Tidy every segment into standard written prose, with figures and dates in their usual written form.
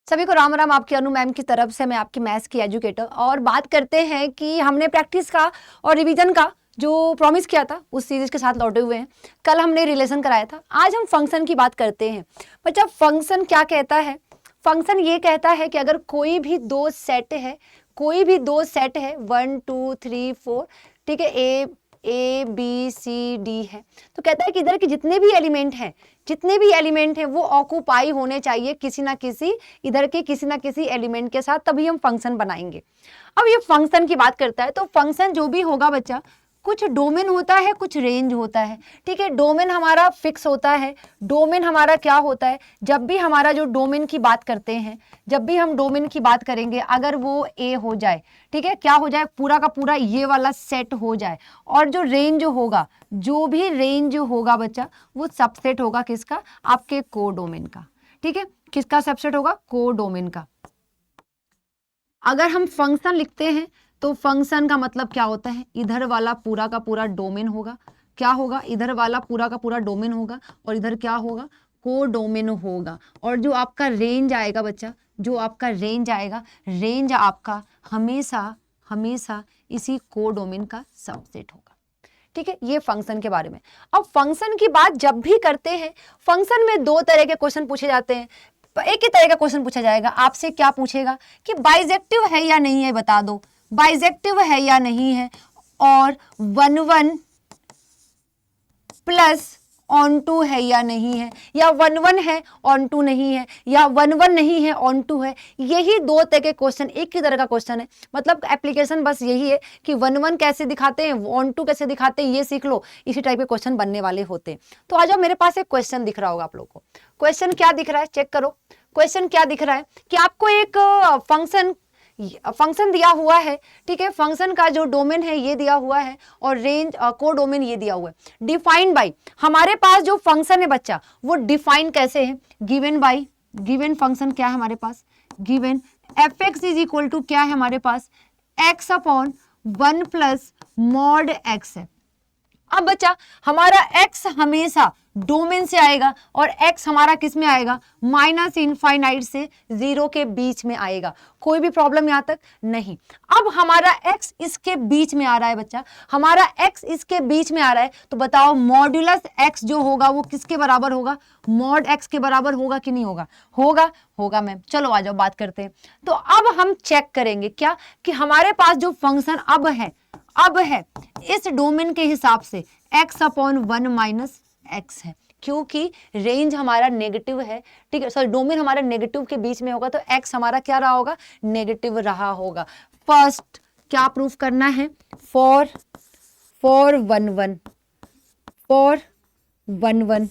सभी को राम राम। आपकी अनु मैम की तरफ से, मैं आपकी मैथ्स की एजुकेटर। और बात करते हैं कि हमने प्रैक्टिस का और रिवीजन का जो प्रॉमिस किया था उस सीरीज के साथ लौटे हुए हैं। कल हमने रिलेशन कराया था, आज हम फंक्शन की बात करते हैं। बच्चा फंक्शन क्या कहता है? फंक्शन ये कहता है कि अगर कोई भी दो सेट है, कोई भी दो सेट है 1 2 3 4, ठीक है, ए बी सी डी है, तो कहता है कि इधर के जितने भी एलिमेंट हैं वो ऑक्यूपाई होने चाहिए किसी ना किसी, इधर के किसी ना किसी एलिमेंट के साथ, तभी हम फंक्शन बनाएंगे। अब ये फंक्शन की बात करता है, तो फंक्शन जो भी होगा बच्चा, कुछ डोमेन होता है, कुछ रेंज होता है। ठीक है, डोमेन हमारा फिक्स होता है। डोमेन हमारा क्या होता है? जब भी हमारा जो डोमेन की बात करते हैं, जब भी हम डोमेन की बात करेंगे, अगर वो ए हो जाए, ठीक है, क्या हो जाए, पूरा का पूरा ये वाला सेट हो जाए, और जो रेंज होगा, जो भी रेंज होगा बच्चा, वो सबसेट होगा किसका? आपके कोडोमेन का। ठीक है, किसका सबसेट होगा? कोडोमेन का। अगर हम फंक्शन लिखते हैं तो फंक्शन का मतलब क्या होता है? इधर वाला पूरा का पूरा डोमेन होगा। क्या होगा? इधर वाला पूरा का पूरा डोमेन होगा, और इधर क्या होगा? कोडोमेन होगा। और जो आपका रेंज आएगा बच्चा, जो आपका रेंज आएगा, रेंज आपका हमेशा हमेशा इसी कोडोमेन का सबसेट होगा। ठीक है, ये फंक्शन के बारे में। अब फंक्शन की बात जब भी करते हैं, फंक्शन में दो तरह के क्वेश्चन पूछे जाते हैं। एक ही तरह का क्वेश्चन पूछा जाएगा आपसे, क्या पूछेगा कि बाइजेक्टिव है या नहीं है, बता दो, बाइजेक्टिव है या नहीं है, और 1 1 प्लस ऑन टू है या नहीं है, या 1 1 है ऑन टू नहीं है, या 1 1 नहीं है ऑन टू है। यही दो तरह के क्वेश्चन, एक ही तरह का क्वेश्चन है। मतलब एप्लीकेशन बस यही है कि 1 1 कैसे दिखाते हैं, ऑन टू कैसे दिखाते हैं, ये सीख लो। इसी टाइप के क्वेश्चन बनने वाले होते हैं। तो आ जाओ, मेरे पास एक क्वेश्चन दिख रहा होगा आप लोग को। क्वेश्चन क्या दिख रहा है, चेक करो। क्वेश्चन क्या दिख रहा है कि आपको एक फंक्शन दिया हुआ है। ठीक है, फंक्शन का जो डोमेन है ये दिया हुआ है, और रेंज कोडोमेन ये दिया हुआ है। डिफाइंड बाय, हमारे पास जो फंक्शन है बच्चा, वो डिफाइन कैसे है? गिवन बाय, गिवन फंक्शन क्या है हमारे पास? Given F X is equal to क्या है हमारे पास? X upon 1 plus mod X है। अब बच्चा, हमारा x हमेशा डोमेन से आएगा, और x हमारा किस में आएगा? माइनस इनफाइनाइट से 0 के बीच में आएगा। कोई भी प्रॉब्लम यहां तक नहीं। अब हमारा x इसके बीच में आ रहा है बच्चा, हमारा x इसके बीच में आ रहा है, तो बताओ मॉड्यूलस x जो होगा वो किसके बराबर होगा? मॉड x के बराबर होगा कि नहीं होगा? होगा, होगा मैम। चलो आ जाओ, बात करते हैं। तो अब हम चेक करेंगे क्या कि हमारे पास जो फंक्शन अब है इस डोमेन के हिसाब से x अपॉन 1 माइनस एक्स है, क्योंकि रेंज हमारा नेगेटिव है। ठीक है, सॉरी, डोमेन हमारा नेगेटिव के बीच में होगा, तो x हमारा क्या रहा होगा? नेगेटिव रहा होगा। फर्स्ट क्या प्रूफ करना है? फॉर 1 1, फॉर 1 1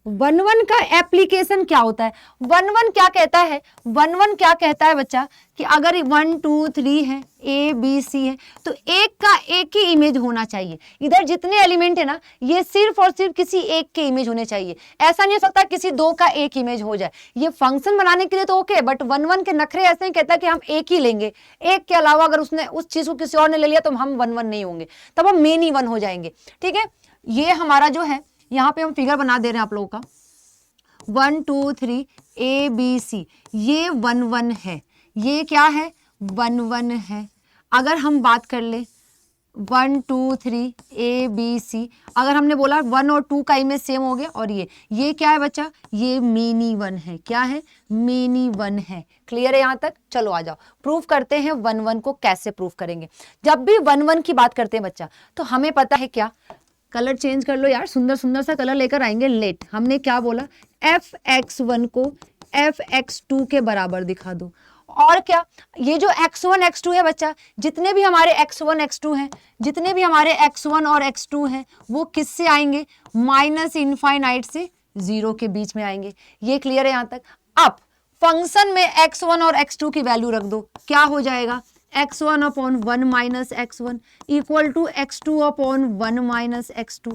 1 1 का एप्लीकेशन क्या होता है? 1 1 क्या कहता है? 1 1 क्या कहता है बच्चा कि अगर 1 2 3 है, ए बी सी है, तो एक का एक ही इमेज होना चाहिए। इधर जितने एलिमेंट है ना, ये सिर्फ और सिर्फ किसी एक के इमेज होने चाहिए। ऐसा नहीं हो सकता किसी दो का एक इमेज हो जाए। ये फंक्शन बनाने के लिए तो ओके, बट 1 1 के नखरे ऐसे ही कहता है कि हम एक ही लेंगे, एक के अलावा अगर उसने उस चीज को किसी और ने ले लिया तो हम 1 1 नहीं होंगे, तब हम मेन ही 1 हो जाएंगे। ठीक है, ये हमारा जो है, यहाँ पे हम फिगर बना दे रहे हैं आप लोगों का। 1 2 3 ए बी सी, ये 1 1 है, ये क्या है? 1 1 है। अगर हम बात कर ले 1 2 3 ए बी सी, अगर हमने बोला 1 और 2 का इमेज सेम हो गया, और ये क्या है बच्चा? ये मेनी 1 है। क्या है? मेनी 1 है। क्लियर है यहाँ तक? चलो आ जाओ, प्रूफ करते हैं 1 1 को। कैसे प्रूफ करेंगे? जब भी 1 1 की बात करते हैं बच्चा, तो हमें पता है क्या, कलर चेंज कर लो यार, सुंदर सुंदर सा कलर लेकर आएंगे। लेट, हमने क्या बोला? एफ एक्स 1 को एफ एक्स 2 के बराबर दिखा दो। और क्या, ये जो x1 x2 है बच्चा, जितने भी हमारे x1 x2 हैं, जितने भी हमारे x1 और x2 हैं, वो किससे आएंगे? माइनस इनफाइनाइट से 0 के बीच में आएंगे। ये क्लियर है यहाँ तक? अब फंक्शन में x1 और x2 की वैल्यू रख दो, क्या हो जाएगा? x1 upon 1 minus x1 equal to x2 upon 1 minus x2।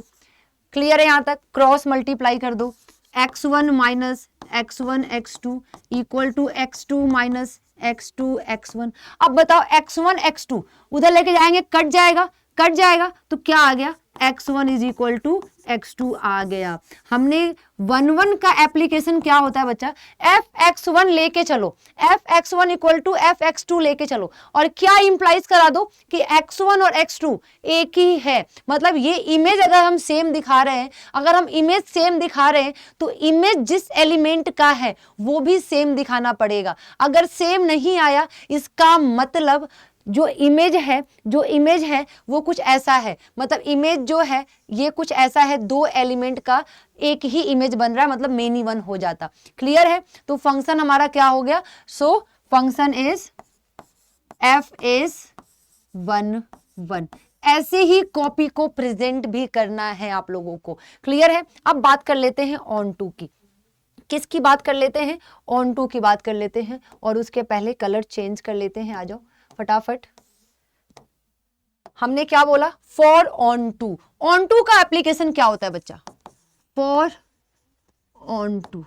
Clear है यहाँ तक? क्रॉस मल्टीप्लाई कर दो, x1 minus x1 x2 equal to x2 minus x2 x1। अब बताओ x1 x2 उधर लेके जाएंगे, कट जाएगा, तो क्या आ गया? x1 is equal to x2 आ गया। हमने 1 का एप्लीकेशन क्या होता है बच्चा, f(x1) लेके चलो, f(x1) इक्वल टू f(x2) लेके चलो, और क्या इंप्लाइज करा दो कि x1 और x2 एक ही है। मतलब ये इमेज अगर हम सेम दिखा रहे हैं, अगर हम इमेज सेम दिखा रहे हैं तो इमेज जिस एलिमेंट का है वो भी सेम दिखाना पड़ेगा। अगर सेम नहीं आया इसका मतलब जो इमेज है वो कुछ ऐसा है, मतलब इमेज जो है ये कुछ ऐसा है, दो एलिमेंट का एक ही इमेज बन रहा है, मतलब मेनी वन हो जाता। क्लियर है? तो फंक्शन हमारा क्या हो गया, सो फंक्शन इज f इज 1 1। ऐसे ही कॉपी को प्रेजेंट भी करना है आप लोगों को। क्लियर है? अब बात कर लेते हैं ऑन टू की। किसकी बात कर लेते हैं, ऑन टू की बात कर लेते हैं, और उसके पहले कलर चेंज कर लेते हैं। आ जाओ फटाफट। हमने क्या बोला, for onto. Onto का एप्लीकेशन क्या होता है बच्चा, for onto.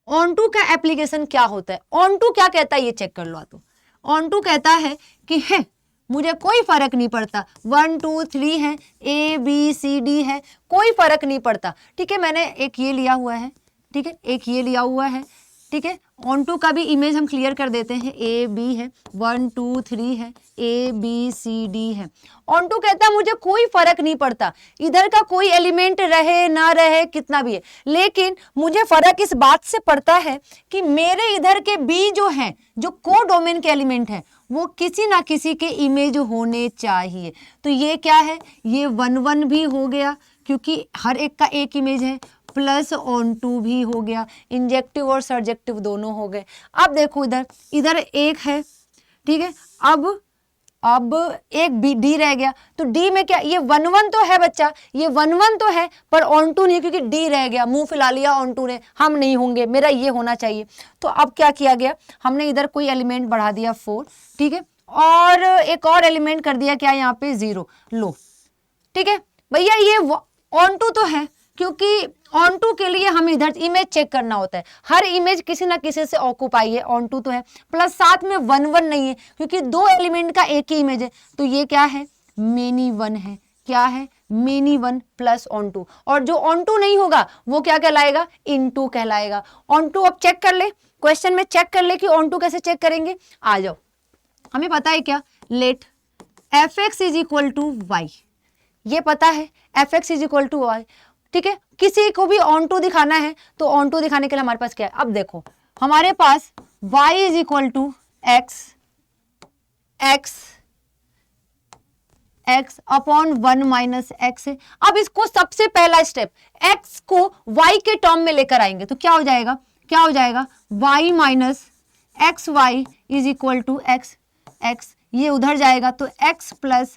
Onto का एप्लीकेशन क्या होता है, ऑन टू क्या कहता है ये चेक कर लो। तो ऑन टू कहता है कि है मुझे कोई फर्क नहीं पड़ता, 1 2 3 है, A B C D है, कोई फर्क नहीं पड़ता। ठीक है, मैंने एक ये लिया हुआ है, ठीक है, एक ये लिया हुआ है, ठीक है। ऑन टू का भी इमेज हम क्लियर कर देते हैं, A B है, 1 2 3 है, A B C D है। ऑन टू कहता है मुझे कोई फर्क नहीं पड़ता, इधर का कोई एलिमेंट रहे ना रहे कितना भी है, लेकिन मुझे फर्क इस बात से पड़ता है कि मेरे इधर के B जो है, जो को डोमेन के एलिमेंट है, वो किसी ना किसी के इमेज होने चाहिए। तो ये क्या है, ये 1 1 भी हो गया क्योंकि हर एक का एक इमेज है, प्लस ऑन टू भी हो गया, इंजेक्टिव और सर्जेक्टिव दोनों हो गए। अब देखो इधर एक है, ठीक है, अब एक बी डी रह गया, तो डी में क्या, ये 1 1 तो है बच्चा, ये 1 1 तो है, पर ऑन टू नहीं, क्योंकि डी रह गया, मुंह फैला लिया ऑन टू ने, हम नहीं होंगे, मेरा ये होना चाहिए। तो अब क्या किया गया, हमने इधर कोई एलिमेंट बढ़ा दिया 4, ठीक है, और एक और एलिमेंट कर दिया क्या यहाँ पे 0, लो, ठीक है भैया, ये ऑन टू तो है, क्योंकि ऑन टू के लिए हमें इधर इमेज चेक करना होता है, हर इमेज किसी ना किसी से ऑक्यूपाई है, ऑन टू तो है, प्लस साथ में 1 1 नहीं है, क्योंकि दो एलिमेंट का एक ही इमेज है, तो ये क्या है, मेनी वन है। क्या है, many one plus onto, और जो ऑन टू नहीं होगा वो क्या कहलाएगा, इन टू कहलाएगा। ऑन टू अब चेक कर ले, क्वेश्चन में चेक कर ले कि ऑन टू कैसे चेक करेंगे। आ जाओ, हमें पता है क्या, let f(x) is equal to Y, ये पता है f(x) is equal to Y, ठीक है। किसी को भी ऑन टू दिखाना है तो ऑन टू दिखाने के लिए हमारे पास क्या है, अब देखो हमारे पास y is equal to x upon 1 minus X है। अब इसको सबसे पहला स्टेप, x को y के टर्म में लेकर आएंगे तो क्या हो जाएगा, y minus X Y is equal to X, ये उधर जाएगा तो x plus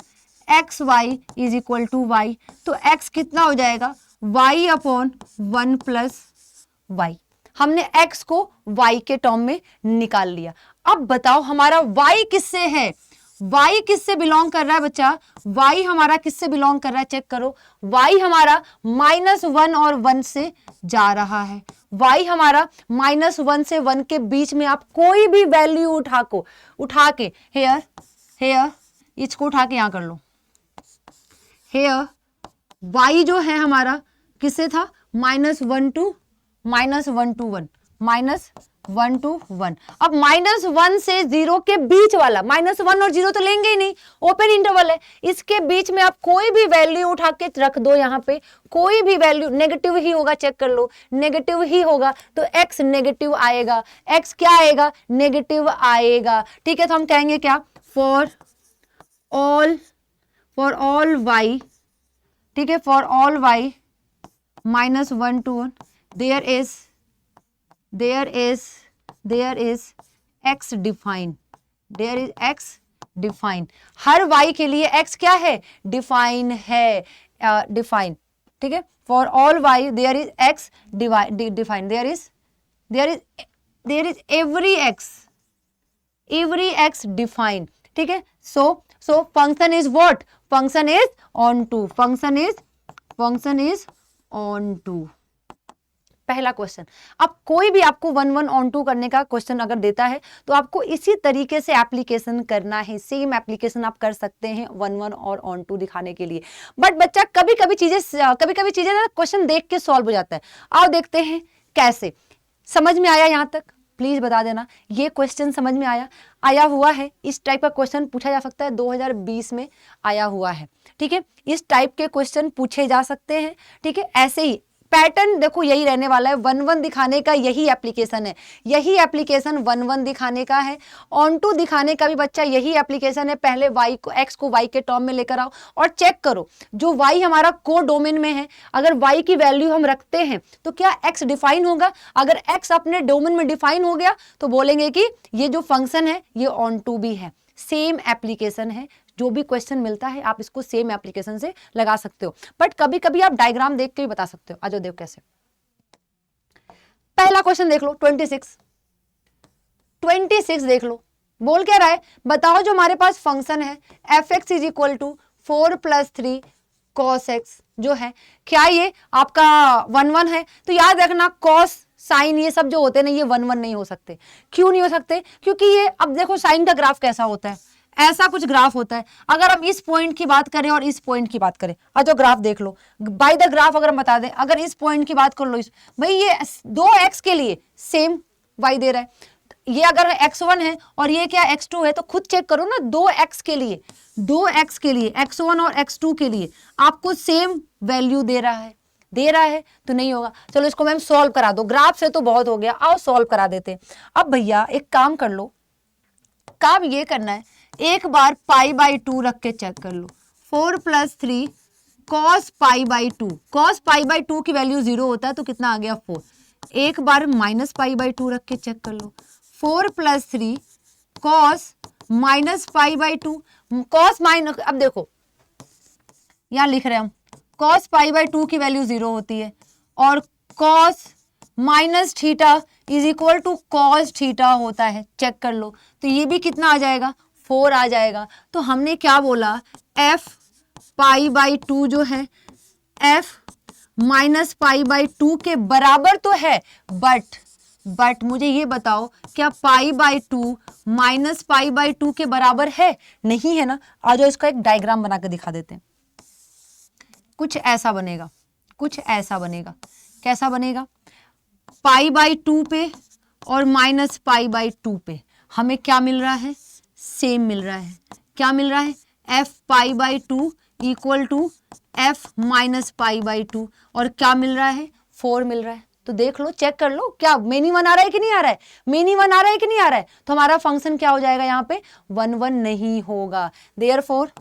X Y is equal to Y, तो x कितना हो जाएगा, y अपॉन 1 प्लस वाई। हमने x को y के टर्म में निकाल लिया। अब बताओ हमारा y किससे है, y किससे बिलोंग कर रहा है बच्चा, y हमारा किससे बिलोंग कर रहा है, चेक करो, y हमारा -1 और 1 से जा रहा है, y हमारा -1 से 1 के बीच में आप कोई भी वैल्यू उठा के हेयर इसको उठा के यहां कर लो, हेयर y जो है हमारा किससे था, -1 to 1। अब -1 से 0 के बीच वाला, -1 और 0 तो लेंगे ही नहीं, ओपन इंटरवल है, इसके बीच में आप कोई भी वैल्यू उठा के रख दो, यहाँ पे कोई भी वैल्यू नेगेटिव ही होगा, चेक कर लो, नेगेटिव ही होगा, तो x नेगेटिव आएगा, x क्या आएगा, नेगेटिव आएगा, ठीक है। तो हम कहेंगे क्या, फॉर ऑल y, ठीक है, for all y -1 to 1 there is x define, her y के लिए x क्या है, डिफाइन है, डिफाइन, ठीक है। For all y there is x define, there is every x define, ठीक है। So function is what, function is onto, function is onto, पहला क्वेश्चन। अब कोई भी आपको 1 1 ऑन 2 करने का क्वेश्चन अगर देता है तो आपको इसी तरीके से एप्लीकेशन करना है, सेम एप्लीकेशन आप कर सकते हैं 1 1 और ऑन 2 दिखाने के लिए। बट बच्चा कभी कभी चीजें ना क्वेश्चन देख के सॉल्व हो जाता है। आओ देखते हैं कैसे। समझ में आया यहाँ तक? प्लीज बता देना ये क्वेश्चन समझ में आया हुआ है। इस टाइप का क्वेश्चन पूछा जा सकता है, 2020 में आया हुआ है। ठीक है, इस टाइप के क्वेश्चन पूछे जा सकते हैं। ठीक है, ऐसे ही पैटर्न देखो यही रहने वाला है। 1 1 दिखाने का यही एप्लीकेशन है, यही एप्लीकेशन 1 1 दिखाने का है। ऑन 2 दिखाने का भी बच्चा यही एप्लीकेशन है। पहले y को x को y के टर्म में लेकर आओ और चेक करो जो y हमारा को डोमेन में है, अगर y की वैल्यू हम रखते हैं तो क्या x डिफाइन होगा। अगर x अपने डोमेन में डिफाइन हो गया तो बोलेंगे कि ये जो फंक्शन है ये ऑन 2 भी है। सेम एप्लीकेशन है, जो भी क्वेश्चन मिलता है आप इसको सेम एप्लीकेशन से लगा सकते हो। बट कभी कभी आप डायग्राम देख के भी बता सकते हो। आज देखो कैसे। पहला क्वेश्चन देख लो, 26 देख लो। बोल क्या रहा है, बताओ जो हमारे पास फंक्शन है f(x) is equal to 4 + 3 cos x जो है, क्या ये आपका 1 1 है? तो याद रखना cos साइन ये सब जो होते हैं ना, ये 1 1 नहीं हो सकते। क्यों नहीं हो सकते? क्योंकि ये अब देखो साइन का ग्राफ कैसा होता है, ऐसा कुछ ग्राफ होता है। अगर हम इस पॉइंट की बात करें और इस पॉइंट की बात करें, जो ग्राफ देख लो बाय द ग्राफ, अगर हम बता दें, अगर इस पॉइंट की बात कर लो, भाई ये 2x के लिए सेम y दे रहा है, ये अगर x1 है और ये क्या x2 है, तो खुद चेक करो ना। 2x के लिए x1 और x2 के लिए आपको सेम वैल्यू दे रहा है तो नहीं होगा। चलो इसको मैम सॉल्व करा दो, ग्राफ से तो बहुत हो गया, आओ सॉल्व करा देते हैं। अब भैया एक काम कर लो, काम ये करना है, एक बार π/2 रख के चेक कर लो। 4 + 3 cos π/2, cos π/2 की वैल्यू 0 होता है तो कितना आ गया 4। एक बार -π/2 रख के चेक कर लो। 4 + 3 cos -π/2, cos माइनस, अब देखो यहां लिख रहे हैं हम cos π/2 की वैल्यू 0 होती है और cos -θ is equal to cos θ होता है। चेक कर लो, तो ये भी कितना आ जाएगा 4 आ जाएगा। तो हमने क्या बोला, f π/2 जो है f -π/2 के बराबर तो है, बट मुझे ये बताओ क्या π/2 -π/2 के बराबर है? नहीं है ना। आज इसका एक डायग्राम बना के दिखा देते हैं। कुछ ऐसा बनेगा, कैसा बनेगा, π/2 पे और -π/2 पे हमें क्या मिल रहा है, सेम मिल रहा है। क्या मिल रहा है, f π/2 इक्वल टू f -π/2 और क्या मिल रहा है, 4 मिल रहा है। तो देख लो, चेक कर लो, क्या मेनी 1 आ रहा है कि नहीं आ रहा है, मेनी 1 आ रहा है कि नहीं आ रहा है। तो हमारा फंक्शन क्या हो जाएगा यहाँ पे, 1 1 नहीं होगा। Therefore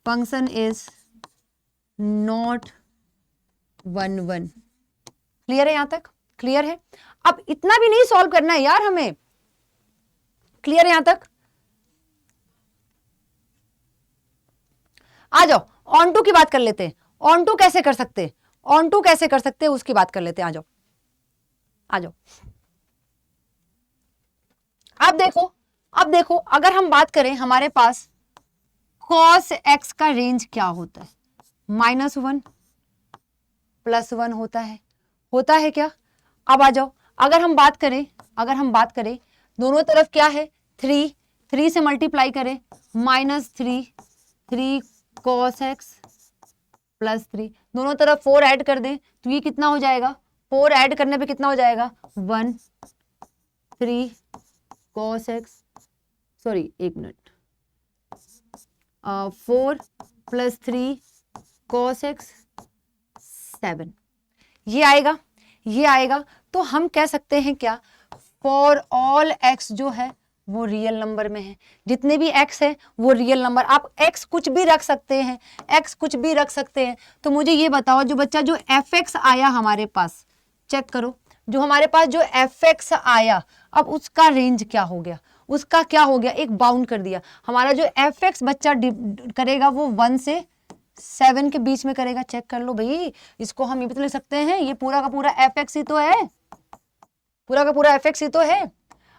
function is not 1 1। Clear है यहाँ तक? क्लियर है? अब इतना भी नहीं सॉल्व करना है यार हमें। क्लियर है यहाँ तक? आ जाओ ऑन टू की बात कर लेते हैं। ऑन टू कैसे कर सकते हैं, उसकी बात कर लेते हैं। आ जाओ। अब देखो अगर हम बात करें, हमारे पास cos x का रेंज क्या होता है, -1 +1 होता है क्या? अब आ जाओ, अगर हम बात करें दोनों तरफ क्या है, 3 से मल्टीप्लाई करें, -3 cos x +3, दोनों तरफ 4 ऐड कर दें तो ये कितना हो जाएगा, 4 ऐड करने पे कितना हो जाएगा, 1 3 cos x, सॉरी एक मिनट, 4 + 3 cos x 7, ये आएगा। तो हम कह सकते हैं क्या, फॉर ऑल x जो है वो रियल नंबर में है, जितने भी x है वो रियल नंबर। आप x कुछ भी रख सकते हैं। तो मुझे ये बताओ, जो बच्चा जो fx आया हमारे पास, चेक करो, जो हमारे पास जो fx आया, अब उसका रेंज क्या हो गया, एक बाउंड कर दिया। हमारा जो fx बच्चा करेगा वो 1 से 7 के बीच में करेगा। चेक कर लो भाई, इसको हम ये भी तो लिख सकते हैं, ये पूरा का पूरा fx ही तो है,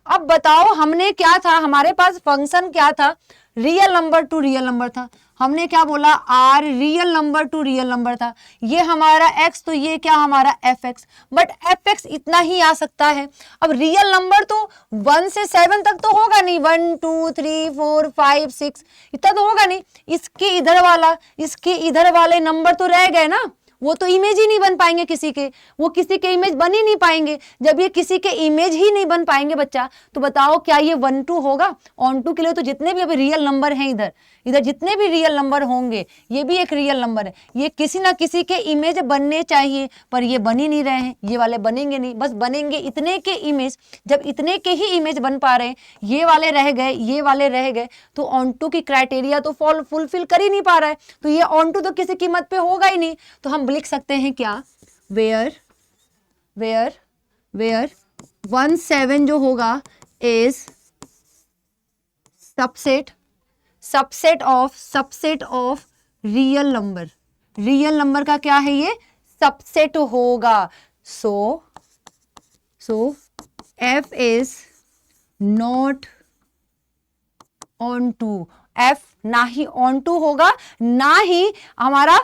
अब बताओ हमने क्या था, हमारे पास फंक्शन क्या था, real number to real number था। हमने क्या बोला, R real number to real number था। ये हमारा एक्स, तो ये क्या हमारा F X, but F X इतना ही आ सकता है। अब रियल नंबर तो 1 से 7 तक तो होगा नहीं, 1 2 3 4 5 6 इतना तो होगा नहीं। इसके इधर वाला, इसके इधर वाले नंबर तो रह गए ना, वो तो इमेज ही नहीं बन पाएंगे किसी के, वो किसी के इमेज बन ही नहीं पाएंगे। जब ये किसी के इमेज ही नहीं बन पाएंगे बच्चा, तो बताओ क्या ये 1 2 होगा। ऑन टू के लिए तो जितने भी अभी रियल नंबर हैं, इधर इधर जितने भी रियल नंबर होंगे, ये भी एक रियल नंबर है, ये किसी ना किसी के इमेज बनने चाहिए, पर ये बन ही नहीं रहे हैं। ये वाले बनेंगे नहीं, बस बनेंगे इतने के इमेज। जब इतने के ही इमेज बन पा रहे हैं, ये वाले रह गए, ये वाले रह गए, तो ऑन टू की क्राइटेरिया तो फुलफिल कर ही नहीं पा रहा है, तो ये ऑन टू तो किसी कीमत पे होगा ही नहीं। तो हम लिख सकते हैं क्या, वेयर 1 7 जो होगा is subset of real number. Real number का क्या है, ये सबसेट होगा। So F is not onto, F ना ही ऑन टू होगा, ना ही हमारा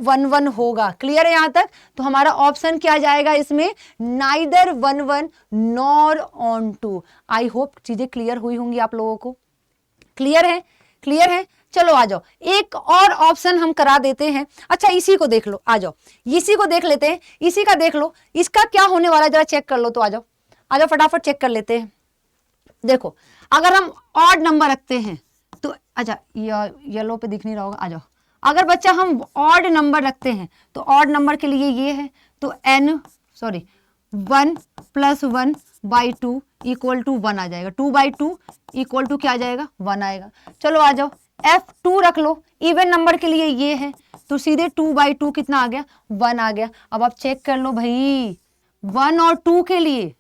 1 1 होगा। क्लियर है यहां तक? तो हमारा ऑप्शन क्या जाएगा इसमें, neither 1 1 nor onto. I hope चीजें क्लियर हुई होंगी आप लोगों को। क्लियर है? चलो आ जाओ, एक और ऑप्शन हम करा देते हैं। अच्छा इसी को देख लो, आ जाओ इसी को देख लेते हैं, इसी का देख लो, इसका क्या होने वाला है जरा चेक कर लो। तो आ जाओ फटाफट चेक कर लेते हैं। देखो अगर हम ऑड नंबर रखते हैं तो, अच्छा येलो पे दिख नहीं रहा होगा, आ जाओ। अगर बच्चा हम ऑड नंबर रखते हैं तो ऑड नंबर के लिए ये है, तो 1 + 1 / 2 = 1 आ जाएगा। 2 / 2 = क्या आ जाएगा, 1 आएगा। चलो आ जाओ, F2 रख लो, इवन नंबर के लिए ये है, तो सीधे 2 / 2 कितना आ गया, 1 आ गया। अब आप चेक कर लो भाई, 1 और 2 के लिए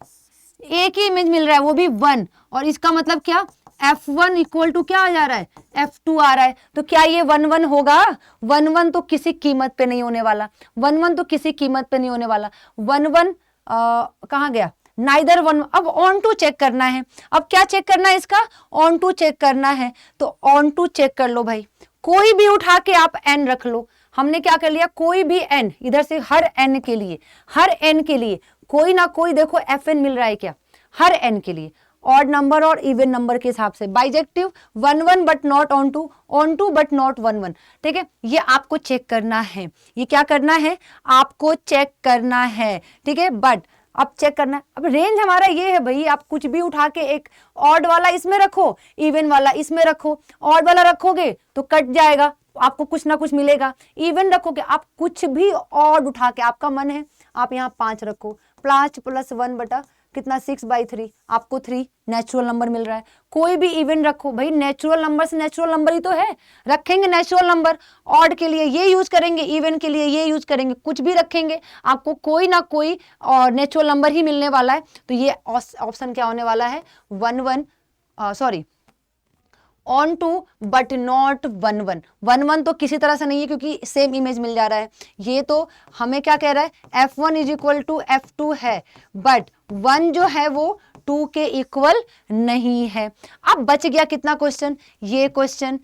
एक ही इमेज मिल रहा है, वो भी 1, और इसका मतलब क्या, F1 = क्या आ जा रहा है, F2 आ रहा है। तो क्या ये 1 1 होगा? 1 1 तो किसी कीमत पे नहीं होने वाला, 1 1 तो किसी कीमत पे नहीं होने वाला। 1 1 कहाँ गया, नाइदर 1। अब ऑन टू चेक करना है। अब क्या चेक करना है, इसका ऑन टू चेक करना है। तो ऑन टू चेक कर लो भाई, कोई भी उठा के आप n रख लो। हमने क्या कर लिया, कोई भी n, इधर से हर n के लिए कोई ना कोई देखो fn मिल रहा है क्या, हर n के लिए ऑड नंबर और इवन नंबर के हिसाब से। Bijective 1 1 but not onto but not 1 1। ठीक है, ये आपको चेक करना है, ये क्या करना है, आपको चेक करना है। ठीक है, बट अब चेक करना है। अब रेंज हमारा ये है भाई, आप कुछ भी उठा के एक ऑड वाला इसमें रखो, इवन वाला इसमें रखो। ऑड वाला रखोगे तो कट जाएगा, आपको कुछ ना कुछ मिलेगा। इवन रखोगे, आप कुछ भी ऑड उठा के, आपका मन है आप यहाँ 5 रखो, 5 + 1 बटा कितना 6/3, आपको 3 नेचुरल नंबर मिल रहा है। कोई भी इवन रखो भाई, नेचुरल नंबर से नेचुरल नंबर ही तो है, रखेंगे नेचुरल नंबर। ऑड के लिए ये यूज करेंगे, इवन के लिए ये यूज करेंगे, कुछ भी रखेंगे आपको कोई ना कोई और नेचुरल नंबर ही मिलने वाला है। तो ये ऑप्शन क्या होने वाला है, 1 1 ऑन टू बट नॉट 1 1। 1 1 तो किसी तरह से नहीं है क्योंकि सेम इमेज मिल जा रहा है। ये तो हमें क्या कह रहा है, F1 = F2 है, बट 1 जो है वो 2 के इक्वल नहीं है। अब बच गया कितना क्वेश्चन, ये क्वेश्चन।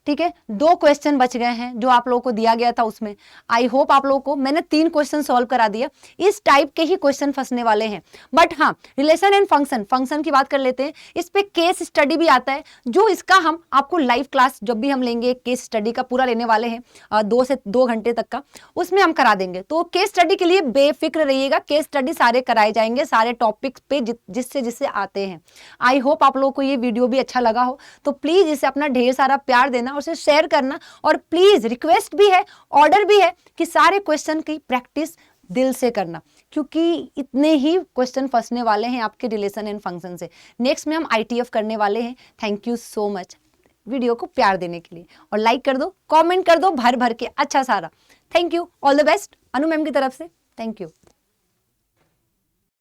ठीक है, 2 क्वेश्चन बच गए हैं जो आप लोगों को दिया गया था उसमें। आई होप आप लोगों को मैंने 3 क्वेश्चन सॉल्व करा दिया। इस टाइप के ही क्वेश्चन फंसने वाले हैं। बट हाँ, रिलेशन एंड फंक्शन की बात कर लेते हैं। इस पे केस स्टडी भी आता है, जो इसका हम आपको लाइव क्लास जब भी हम लेंगे, केस स्टडी का पूरा लेने वाले हैं 2 से 2 घंटे तक का, उसमें हम करा देंगे। तो केस स्टडी के लिए बेफिक्र रहिएगा, केस स्टडी सारे कराए जाएंगे, सारे टॉपिक्स पे जिससे आते हैं। आई होप आप लोगों को ये वीडियो भी अच्छा लगा हो, तो प्लीज इसे अपना ढेर सारा प्यार देना और इसे शेयर करना। और प्लीज रिक्वेस्ट भी है, ऑर्डर भी है कि सारे क्वेश्चन की प्रैक्टिस दिल से करना, क्योंकि इतने ही क्वेश्चन फंसने वाले हैं आपके रिलेशन एंड फंक्शन से। नेक्स्ट में हम ITF करने वाले हैं। Thank you so much video को प्यार देने के लिए, और लाइक कर दो, कमेंट कर दो भर भर के अच्छा सारा। Thank you, all the best Anu ma'am की तरफ से। Thank you.